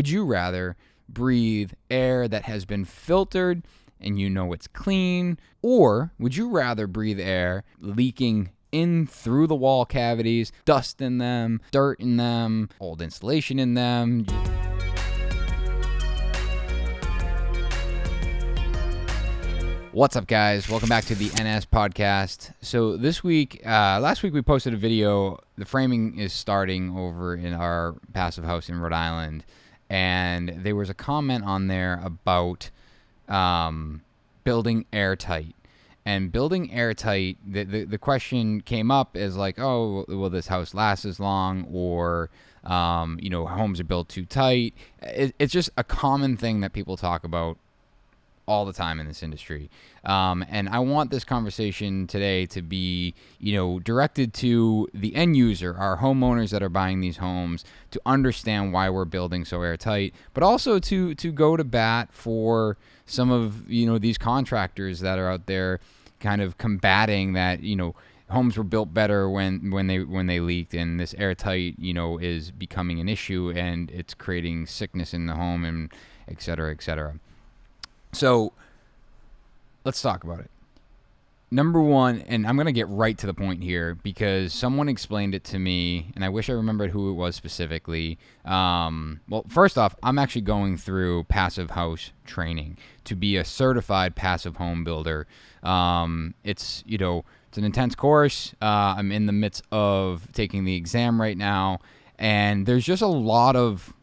Would you rather breathe air that has been filtered and you know it's clean, or would you rather breathe air leaking in through the wall cavities, dust in them, dirt in them, old insulation in them? What's up, guys? Welcome back to the NS podcast. So this week, last week we posted a video. The framing is starting over in our passive house in Rhode Island, and there was a comment on there about building airtight. And building airtight, the question came up as like, oh, will this house last as long? Or, homes are built too tight. It's just a common thing that people talk about all the time in this industry. And I want this conversation today to be, directed to the end user, our homeowners that are buying these homes, to understand why we're building so airtight, but also to go to bat for some of, these contractors that are out there kind of combating that, homes were built better when they leaked, and this airtight, is becoming an issue, and it's creating sickness in the home, and et cetera, et cetera. So let's talk about it. Number one, and I'm going to get right to the point here because someone explained it to me, and I wish I remembered who it was specifically. Well, first off, I'm actually going through passive house training to be a certified passive home builder. It's an intense course. I'm in the midst of taking the exam right now, and there's just a lot of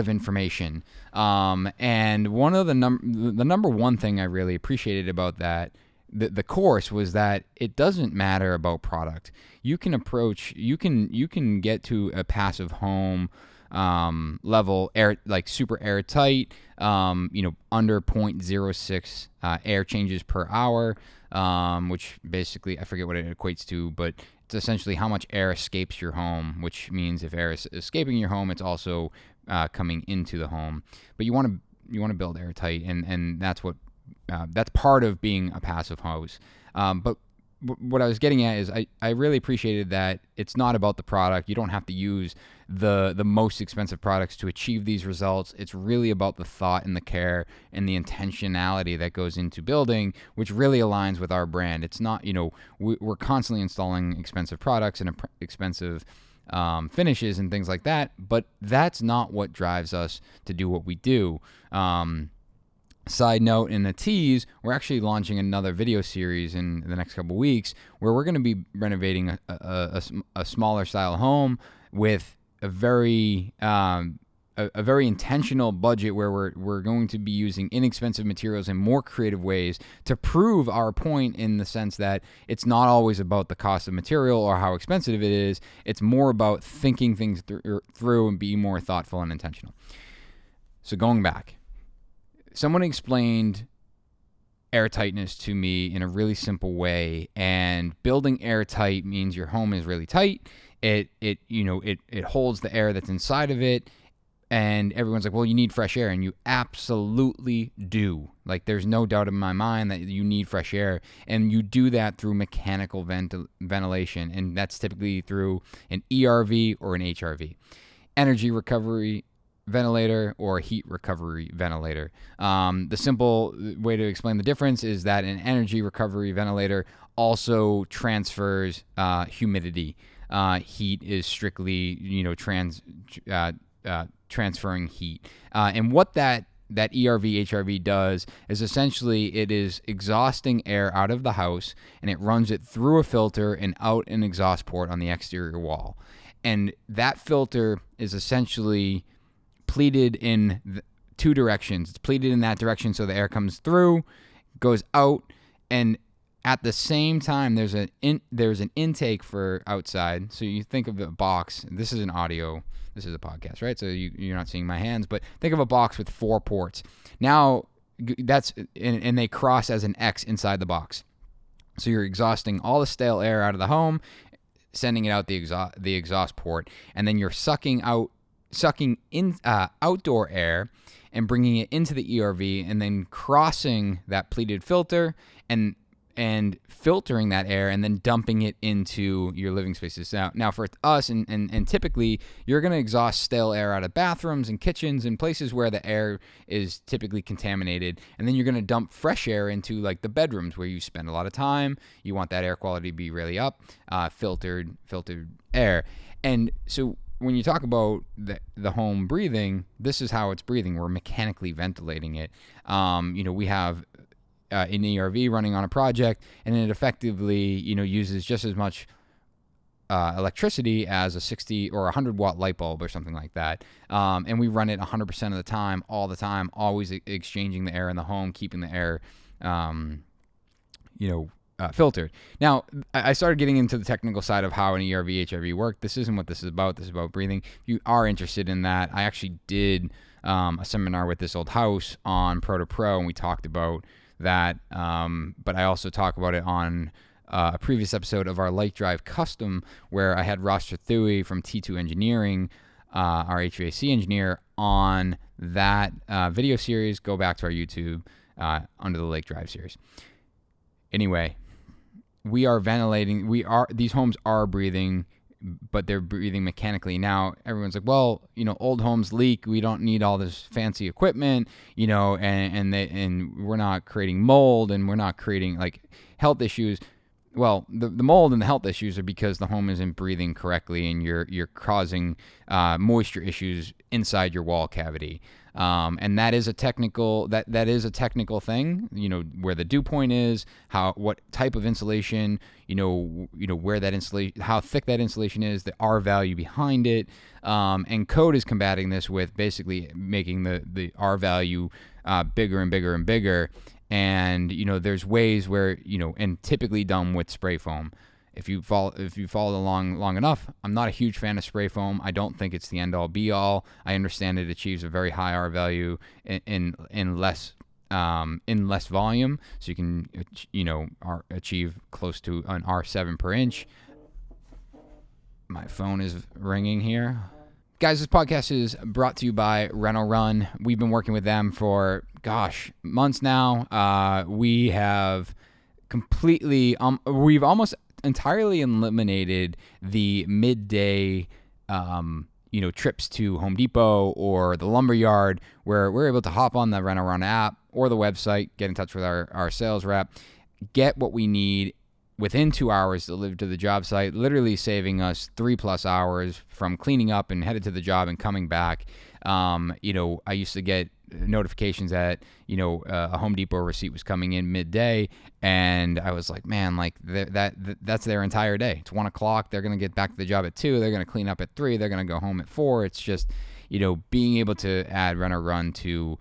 information. And one of the number one thing I really appreciated about the course was that it doesn't matter about product. You can get to a passive home level air, like super airtight, under 0.06 air changes per hour, which basically I forget what it equates to, but it's essentially how much air escapes your home, which means if air is escaping your home, it's also coming into the home. But you want to build airtight, and that's part of being a passive house. But what I was getting at is I really appreciated that it's not about the product. You don't have to use the most expensive products to achieve these results. It's really about the thought and the care and the intentionality that goes into building, which really aligns with our brand. It's not, we're constantly installing expensive products and expensive finishes and things like that, but that's not what drives us to do what we do. Side note, in the tease, we're actually launching another video series in the next couple weeks where we're going to be renovating a smaller style home with a very intentional budget where we're going to be using inexpensive materials in more creative ways to prove our point, in the sense that it's not always about the cost of material or how expensive it is. It's more about thinking things through and being more thoughtful and intentional. So going back, someone explained airtightness to me in a really simple way, and building airtight means your home is really tight. It holds the air that's inside of it. And everyone's like, well, you need fresh air. And you absolutely do. Like, there's no doubt in my mind that you need fresh air. And you do that through mechanical ventilation. And that's typically through an ERV or an HRV. Energy recovery ventilator or heat recovery ventilator. The simple way to explain the difference is that an energy recovery ventilator also transfers humidity. Heat is strictly, transferring heat. And what that ERV, HRV does is essentially it is exhausting air out of the house, and it runs it through a filter and out an exhaust port on the exterior wall. And that filter is essentially pleated in two directions. It's pleated in that direction so the air comes through, goes out, and at the same time, there's an intake for outside. So you think of a box. This is an audio. This is a podcast, right? So you're not seeing my hands, but think of a box with 4 ports. Now and they cross as an X inside the box. So you're exhausting all the stale air out of the home, sending it out the exhaust port, and then you're sucking in outdoor air and bringing it into the ERV, and then crossing that pleated filter and and filtering that air and then dumping it into your living spaces. Now for us, and typically you're going to exhaust stale air out of bathrooms and kitchens and places where the air is typically contaminated, and then you're going to dump fresh air into like the bedrooms where you spend a lot of time. You want that air quality to be really up, filtered air. And so when you talk about the home breathing, this is how it's breathing. We're mechanically ventilating it. We have an ERV running on a project, and it effectively, uses just as much electricity as a 60 or 100 watt light bulb or something like that. And we run it 100% of the time, all the time, always exchanging the air in the home, keeping the air, filtered. Now, I started getting into the technical side of how an ERV, HRV work. This isn't what this is about. This is about breathing. If you are interested in that, I actually did a seminar with This Old House on Pro to Pro, and we talked about that, but I also talk about it on a previous episode of our Light Drive Custom, where I had Ross Thui from T2 Engineering, our HVAC engineer, on that video series. Go back to our YouTube under the Lake Drive series. Anyway, we are ventilating. These homes are breathing, but they're breathing mechanically. Now, everyone's like, well, old homes leak. We don't need all this fancy equipment, and we're not creating mold, and we're not creating like health issues. Well, the mold and the health issues are because the home isn't breathing correctly, and you're causing moisture issues inside your wall cavity. And that is a technical that is a technical thing, where the dew point is, what type of insulation, where that insulation, how thick that insulation is, the R value behind it. And code is combating this with basically making the R value bigger and bigger and bigger. And there's ways where and typically done with spray foam. If you follow along long enough, I'm not a huge fan of spray foam. I don't think it's the end all be all. I understand it achieves a very high R value in less volume, so you can achieve close to an R7 per inch. My phone is ringing here. Guys, this podcast is brought to you by Reno Run. We've been working with them for, months now. We have we've almost entirely eliminated the midday, trips to Home Depot or the lumberyard, where we're able to hop on the Reno Run app or the website, get in touch with our sales rep, get what we need within 2 hours delivered to the job site, literally saving us 3+ hours from cleaning up and headed to the job and coming back. I used to get notifications that, a Home Depot receipt was coming in midday, and I was like, man, like that's their entire day. It's 1 o'clock. They're going to get back to the job at 2. They're going to clean up at 3. They're going to go home at 4. It's just, being able to add Reno Run to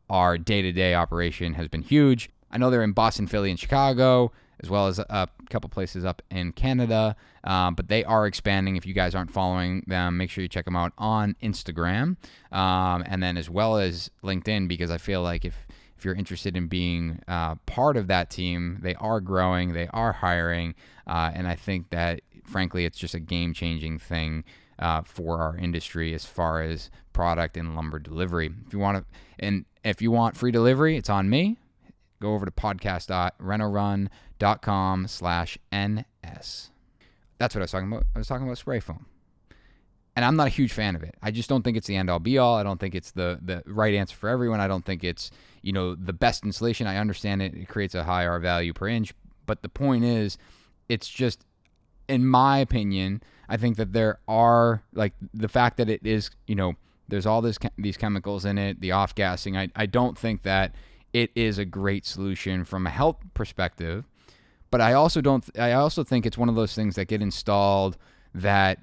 our day-to-day operation has been huge. I know they're in Boston, Philly, and Chicago, as well as a couple places up in Canada. But they are expanding. If you guys aren't following them, make sure you check them out on Instagram, and then as well as LinkedIn, because I feel like if you're interested in being part of that team, they are growing, they are hiring, and I think that, frankly, it's just a game-changing thing for our industry as far as product and lumber delivery. If you want free delivery, it's on me. Go over to podcast.renorun.com/NS. That's what I was talking about. I was talking about spray foam. And I'm not a huge fan of it. I just don't think it's the end all be all. I don't think it's the right answer for everyone. I don't think it's, the best insulation. I understand it creates a high R value per inch. But the point is, it's just, in my opinion, I think that there are, like, the fact that it is, there's all these chemicals in it, the off-gassing. I don't think that it is a great solution from a health perspective, but I also think it's one of those things that get installed that,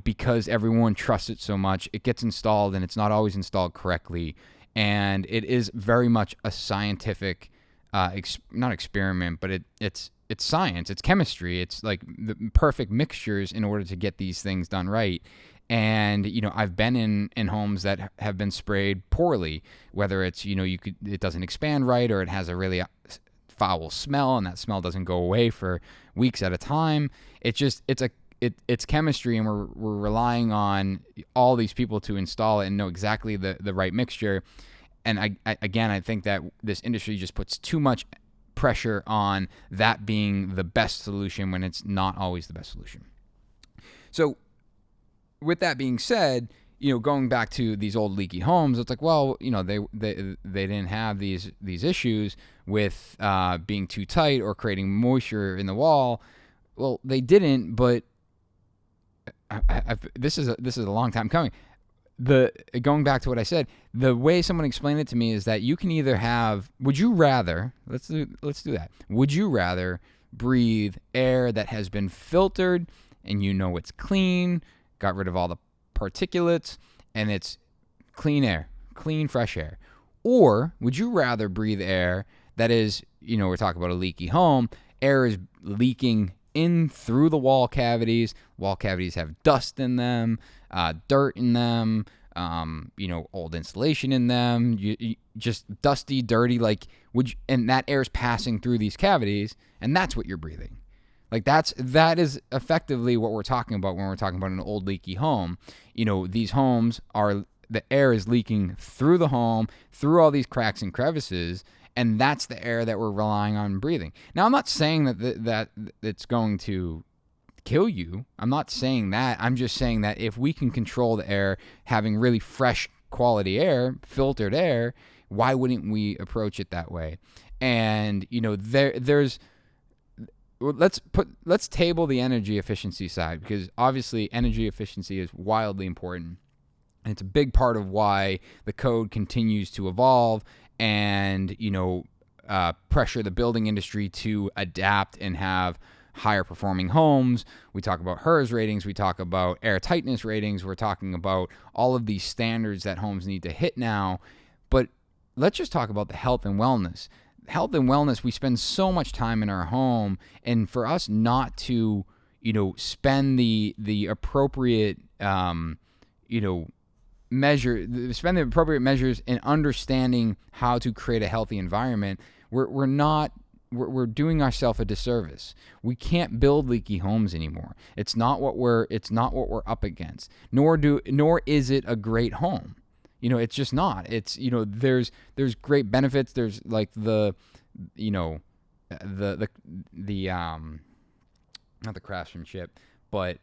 because everyone trusts it so much, it gets installed and it's not always installed correctly. And it is very much a scientific, not experiment, but it's science, it's chemistry. It's like the perfect mixtures in order to get these things done right. And, I've been in homes that have been sprayed poorly, whether it's, it doesn't expand right, or it has a really foul smell, and that smell doesn't go away for weeks at a time. It's chemistry, and we're relying on all these people to install it and know exactly the right mixture. And I think that this industry just puts too much pressure on that being the best solution when it's not always the best solution. So with that being said, going back to these old leaky homes, it's like, well, they didn't have these issues with being too tight or creating moisture in the wall. Well, they didn't, but this is a long time coming. Going back to what I said, the way someone explained it to me is that you can either have, would you rather, let's do that. Would you rather breathe air that has been filtered and it's clean, got rid of all the particulates, and it's clean air, clean, fresh air? Or would you rather breathe air that is, we're talking about a leaky home, air is leaking in through the wall cavities. Wall cavities have dust in them, dirt in them, old insulation in them, just dusty, dirty, and that air is passing through these cavities, and that's what you're breathing. Like that is effectively what we're talking about when we're talking about an old leaky home. These homes the air is leaking through the home, through all these cracks and crevices, and that's the air that we're relying on breathing. Now, I'm not saying that it's going to kill you. I'm not saying that. I'm just saying that if we can control the air, having really fresh quality air, filtered air, why wouldn't we approach it that way? And let's table the energy efficiency side, because obviously energy efficiency is wildly important. And it's a big part of why the code continues to evolve and, pressure the building industry to adapt and have higher performing homes. We talk about HERS ratings. We talk about airtightness ratings. We're talking about all of these standards that homes need to hit now. But let's just talk about the health and wellness. Health and wellness, we spend so much time in our home, and for us not to, spend the appropriate, spend the appropriate measures in understanding how to create a healthy environment, we're doing ourselves a disservice. We can't build leaky homes anymore. It's not what we're up against. Nor is it a great home. It's just not. It's there's great benefits. There's like the not the craftsmanship, but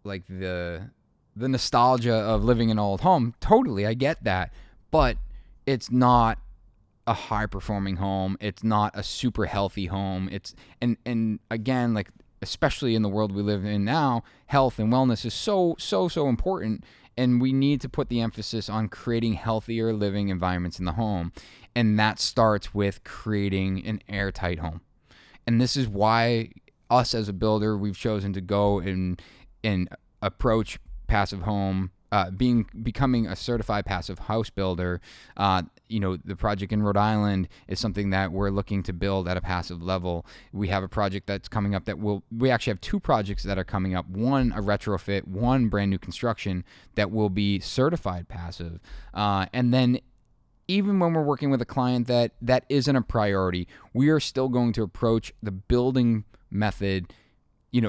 like the nostalgia of living in an old home. Totally, I get that. But it's not a high performing home. It's not a super healthy home. And again, like, especially in the world we live in now, health and wellness is so important. And we need to put the emphasis on creating healthier living environments in the home. And that starts with creating an airtight home. And this is why us as a builder, we've chosen to go and approach passive home, becoming a certified passive house builder. The project in Rhode Island is something that we're looking to build at a passive level. We have a project that's coming up we actually have two projects that are coming up. One, a retrofit, one brand new construction that will be certified passive. And then even when we're working with a client that isn't a priority, we are still going to approach the building method,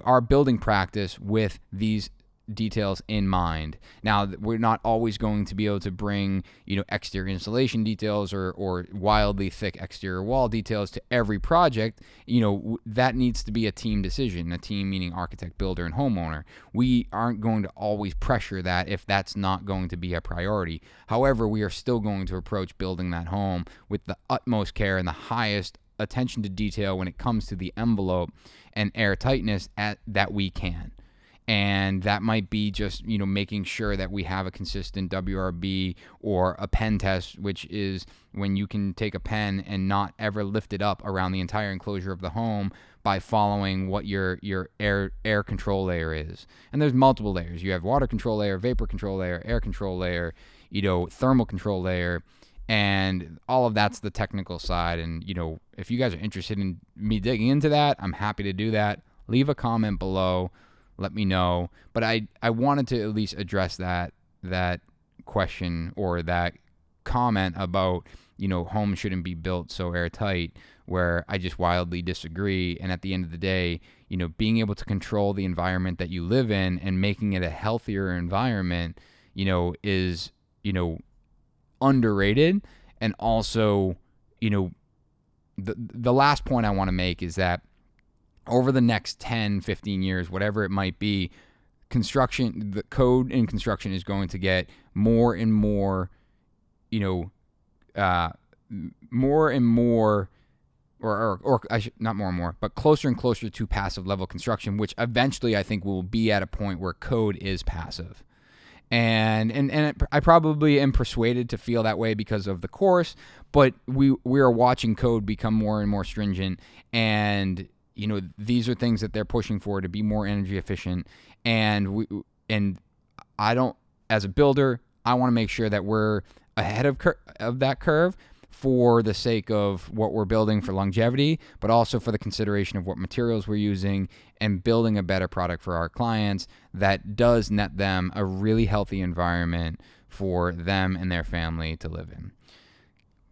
our building practice with these details in mind. Now, we're not always going to be able to bring, exterior insulation details or wildly thick exterior wall details to every project. That needs to be a team decision, a team meaning architect, builder, and homeowner. We aren't going to always pressure that if that's not going to be a priority. However, we are still going to approach building that home with the utmost care and the highest attention to detail when it comes to the envelope and airtightness that we can. And that might be just, making sure that we have a consistent WRB or a pen test, which is when you can take a pen and not ever lift it up around the entire enclosure of the home by following what your air control layer is. And there's multiple layers. You have water control layer, vapor control layer, air control layer, thermal control layer, and all of that's the technical side. And, if you guys are interested in me digging into that, I'm happy to do that. Leave a comment below. Let me know. But I wanted to at least address that question or that comment about, homes shouldn't be built so airtight, where I just wildly disagree. And at the end of the day, being able to control the environment that you live in and making it a healthier environment, is, underrated. And also, the last point I want to make is that over the next 10, 15 years, whatever it might be, the code in construction is going to get more and more, more and more, not more and more, but closer and closer to passive level construction, which eventually I think will be at a point where code is passive. And I probably am persuaded to feel that way because of the course, but we are watching code become more and more stringent, and these are things that they're pushing for to be more energy efficient, and I don't, as a builder, I want to make sure that we're ahead of that curve for the sake of what we're building for longevity, but also for the consideration of what materials we're using and building a better product for our clients that does net them a really healthy environment for them and their family to live in.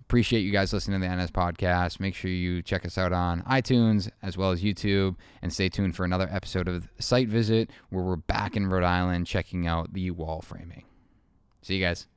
Appreciate you guys listening to the NS Podcast. Make sure you check us out on iTunes as well as YouTube, and stay tuned for another episode of Site Visit, where we're back in Rhode Island checking out the wall framing. See you guys.